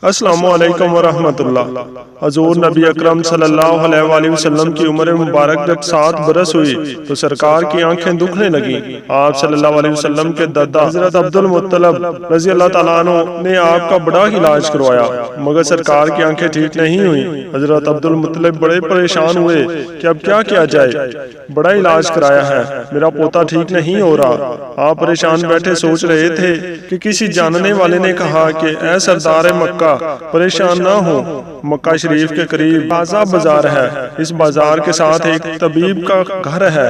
السلام علیکم ورحمۃ اللہ۔ حضور نبی اکرم صلی اللہ علیہ وآلہ وسلم کی عمر مبارک جب 7 برس ہوئی تو سرکار کی آنکھیں دکھنے لگیں۔ آپ صلی اللہ علیہ وسلم کے دادا حضرت عبد المطلب رضی اللہ تعالیٰ عنہ نے آپ کا بڑا علاج کروایا مگر سرکار کی آنکھیں ٹھیک نہیں ہوئی۔ حضرت عبد المطلب بڑے پریشان ہوئے کہ اب کیا کیا جائے، بڑا علاج کرایا ہے، میرا پوتا ٹھیک نہیں ہو رہا۔ آپ پریشان بیٹھے سوچ رہے تھے کہ کسی جاننے والے نے کہا کہ اے سردار مکہ پریشان نہ ہو، مکہ شریف کے قریب تازہ بازار ہے، اس بازار کے ساتھ ایک طبیب کا گھر ہے،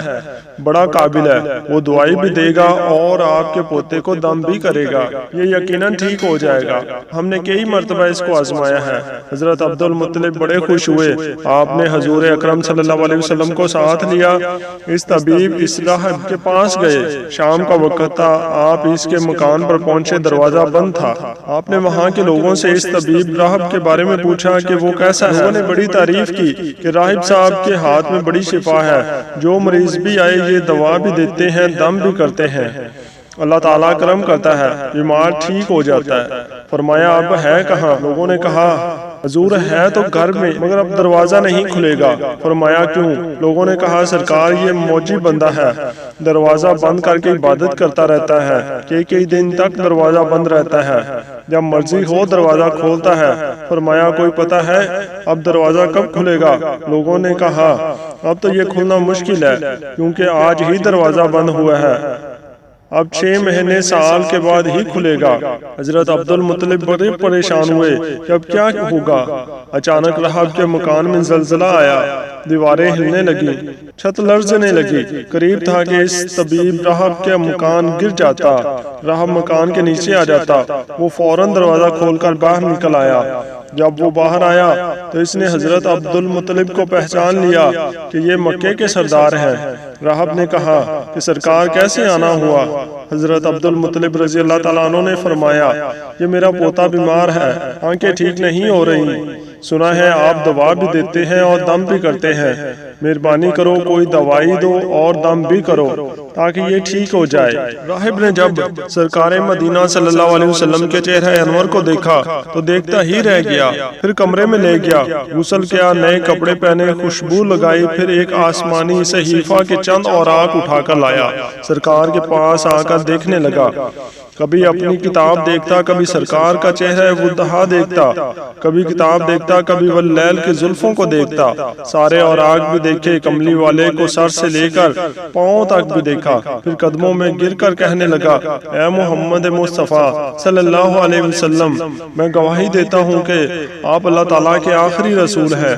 بڑا قابل ہے، وہ دوائی بھی دے گا اور آپ کے پوتے کو دم بھی کرے گا، یہ یقیناً ٹھیک ہو جائے گا۔ ہم نے کئی مرتبہ اس کو آزمایا ہے۔ حضرت عبد المطلب بڑے خوش ہوئے۔ آپ نے حضور اکرم صلی اللہ علیہ وسلم کو ساتھ لیا، اس طبیب اس راہب کے پاس گئے۔ شام کا وقت تھا، آپ اس کے مکان پر پہنچے، دروازہ بند تھا۔ آپ نے وہاں کے لوگوں سے اس طبیب راہب کے بارے میں پوچھا کہ وہ کیسا ہے۔ لوگوں نے بڑی تعریف کی کہ راہب صاحب کے ہاتھ میں بڑی شفا ہے، جو مریض بھی آئے یہ دوا بھی دیتے ہیں، دم بھی کرتے ہیں، اللہ تعالیٰ کرم کرتا ہے، بیمار ٹھیک ہو جاتا ہے۔ فرمایا اب ہے کہاں؟ لوگوں نے کہا حضور ہے تو گھر میں مگر اب دروازہ نہیں کھلے گا۔ فرمایا کیوں؟ لوگوں نے کہا سرکار یہ موجی بندہ ہے، دروازہ بند کر کے عبادت کرتا رہتا ہے، کئی دن تک دروازہ بند رہتا ہے، جب مرضی ہو دروازہ کھولتا ہے۔ فرمایا کوئی پتہ ہے اب دروازہ کب کھلے گا؟ لوگوں نے کہا اب تو یہ کھلنا مشکل ہے کیونکہ آج ہی دروازہ بند ہوا ہے، اب 6 مہینے سال کے بعد ہی کھلے گا۔ حضرت عبد المطلب بڑے پریشان ہوئے کہ اب کیا ہوگا۔ اچانک راہب کے مکان میں زلزلہ آیا، دیواریں ہلنے لگی، چھت لرزنے لگی، قریب تھا کہ اس طبیب راہب کے مکان گر جاتا، راہب مکان کے نیچے آ جاتا۔ وہ فوراً دروازہ کھول کر باہر نکل آیا۔ جب وہ باہر آیا تو اس نے حضرت عبد المطلب کو پہچان لیا کہ یہ مکے کے سردار ہیں۔ راہب نے کہا کہ سرکار کیسے آنا ہوا؟ حضرت عبد المطلب رضی اللہ تعالیٰ عنہ نے فرمایا یہ میرا پوتا بیمار ہے، آنکھیں ٹھیک نہیں ہو رہی، سنا ہے آپ دوا بھی دیتے ہیں اور دم بھی کرتے ہیں، مہربانی کرو کوئی دوائی دو اور دم بھی کرو تاکہ یہ ٹھیک ہو جائے۔ راہب نے جب سرکار مدینہ صلی اللہ علیہ وسلم کے چہرہ انور کو دیکھا تو دیکھتا ہی رہ گیا، پھر کمرے میں لے گیا، غسل کیا، نئے کپڑے پہنے، خوشبو لگائی، پھر ایک آسمانی صحیفہ کے چند اوراق اٹھا کر لایا، سرکار کے پاس آ کر دیکھنے لگا۔ کبھی اپنی کتاب دیکھتا، کبھی سرکار کا چہرہ وضحا دیکھتا، کبھی کتاب دیکھتا، کبھی واللیل کے زلفوں کو دیکھتا، سارے اوراق بھی دیکھے، کملی والے کو سر سے لے کر پاؤں تک بھی دیکھا، پھر قدموں میں گر کر کہنے لگا اے محمد مصطفیٰ صلی اللہ علیہ وسلم، میں گواہی دیتا ہوں کہ آپ اللہ تعالیٰ کے آخری رسول ہیں،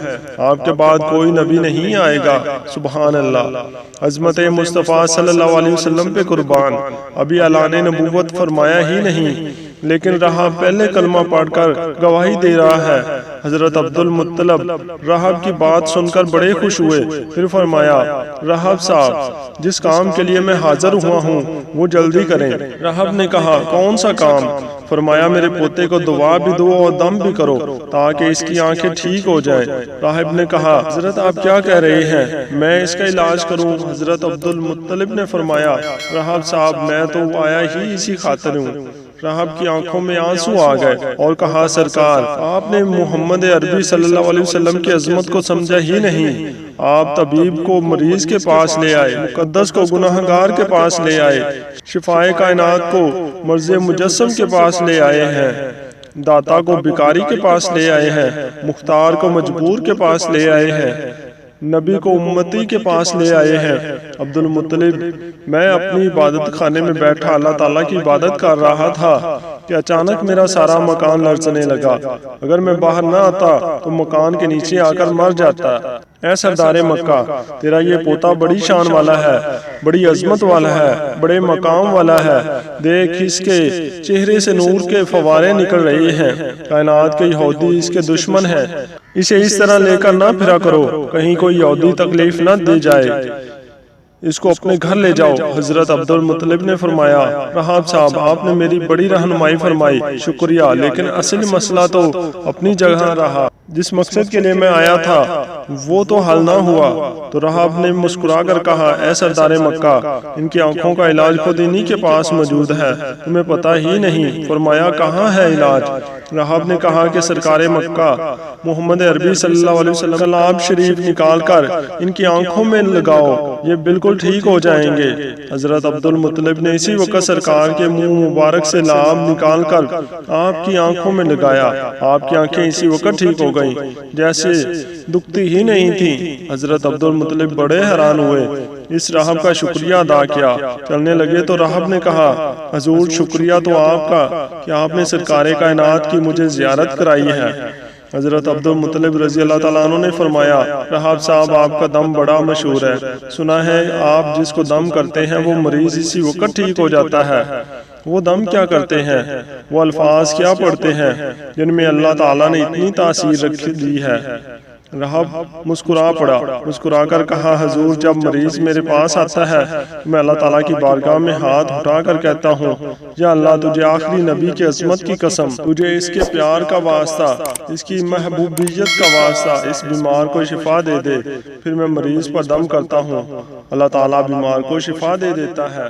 آپ کے بعد کوئی نبی نہیں آئے گا۔ سبحان اللہ، عظمت مصطفیٰ صلی اللہ علیہ وسلم پہ قربان، ابھی اعلان نبوت فرمایا ہی نہیں لیکن راہب پہلے کلمہ پڑھ کر گواہی دے رہا ہے۔ حضرت عبد المطلب راہب کی بات سن کر بڑے خوش ہوئے، پھر فرمایا راہب صاحب جس کام کے لیے میں حاضر ہوا ہوں وہ جلدی کریں۔ راہب نے کہا کون سا کام؟ فرمایا میرے پوتے کو دعا بھی دو اور دم بھی کرو تاکہ اس کی آنکھیں ٹھیک ہو جائیں۔ راہب نے کہا حضرت آپ کیا کہہ رہے ہیں، میں اس کا علاج کروں؟ حضرت عبد المطلب نے فرمایا راہب صاحب میں تو آیا ہی اسی خاطر ہوں۔ راہب کی آنکھوں میں آنسو آ گئے اور کہا سرکار آپ نے محمد عربی صلی اللہ علیہ وسلم کی عظمت کو سمجھا ہی نہیں، آپ طبیب کو مریض کے پاس لے آئے، مقدس کو گناہگار کے پاس لے آئے، شفائے کائنات کو مرض مجسم کے پاس لے آئے ہیں، داتا کو بیکاری کے پاس لے آئے ہیں، مختار کو مجبور کے پاس لے آئے ہیں، نبی کو امتی کے پاس لے آئے ہیں۔ عبد المطلب میں اپنی عبادت خانے میں بیٹھا اللہ تعالیٰ کی عبادت کر رہا تھا کہ اچانک میرا سارا مکان لرزنے لگا، اگر میں باہر نہ آتا تو مکان کے نیچے آ کر مر جاتا۔ اے سردار مکہ تیرا یہ پوتا بڑی شان والا ہے، بڑی عظمت والا ہے، بڑے مقام والا ہے، دیکھ اس کے چہرے سے نور کے فوارے نکل رہے ہیں، کائنات کے یہودی اس کے دشمن ہیں، اسے اس طرح لے کر نہ پھرا کرو کہیں کوئی یہودی تکلیف نہ دے جائے۔ اس کو اپنے گھر لے جاؤ۔ حضرت عبد المطلب نے فرمایا رحاب صاحب آپ نے میری بڑی رہنمائی فرمائی، شکریہ، لیکن اصل مسئلہ تو اپنی جگہ رہا، جس مقصد کے لیے میں آیا تھا وہ تو حل نہ ہوا۔ تو رحاب نے مسکرا کر کہا اے سردار مکہ، ان کی آنکھوں کا علاج خود انہی کے پاس موجود ہے، تمہیں پتہ ہی نہیں۔ فرمایا کہاں ہے علاج؟ رحاب نے کہا کہ سرکار مکہ محمد عربی صلی اللہ علیہ وسلم کا لعاب شریف نکال کر ان کی آنکھوں میں لگاؤ، یہ بالکل ٹھیک ہو جائیں گے۔ حضرت عبد المطلب نے اسی وقت سرکار کے منہ مبارک سے لعاب نکال کر آپ کی آنکھوں میں لگایا، آپ کی آنکھیں اسی وقت ٹھیک ہو گئیں جیسے دکھتی ہی نہیں تھی۔ حضرت عبد المطلب بڑے حیران ہوئے، اس راہب کا شکریہ ادا کیا، چلنے لگے تو راہب نے کہا حضور شکریہ تو آپ کا کہ آپ نے سرکار کائنات کی مجھے زیارت کرائی ہے۔ حضرت عبد المطلب رضی اللہ تعالیٰ عنہ نے فرمایا رحاب صاحب آپ کا دم بڑا مشہور ہے، سنا ہے آپ جس کو دم کرتے ہیں وہ مریض اسی وقت ٹھیک ہو جاتا ہے۔ وہ دم کیا کرتے ہیں، وہ الفاظ کیا پڑھتے ہیں جن میں اللہ تعالیٰ نے اتنی تاثیر رکھ دی ہے؟ رحاب مسکرا پڑا، مسکرا کر کہا حضور جب مریض میرے پاس آتا ہے میں اللہ تعالیٰ کی بارگاہ میں ہاتھ اٹھا کر کہتا ہوں یا اللہ تجھے آخری نبی کی عظمت کی قسم، تجھے اس کے پیار کا واسطہ، اس کی محبوبیت کا واسطہ اس بیمار کو شفا دے دے۔ پھر میں مریض پر دم کرتا ہوں، اللہ تعالیٰ بیمار کو شفا دے دیتا ہے۔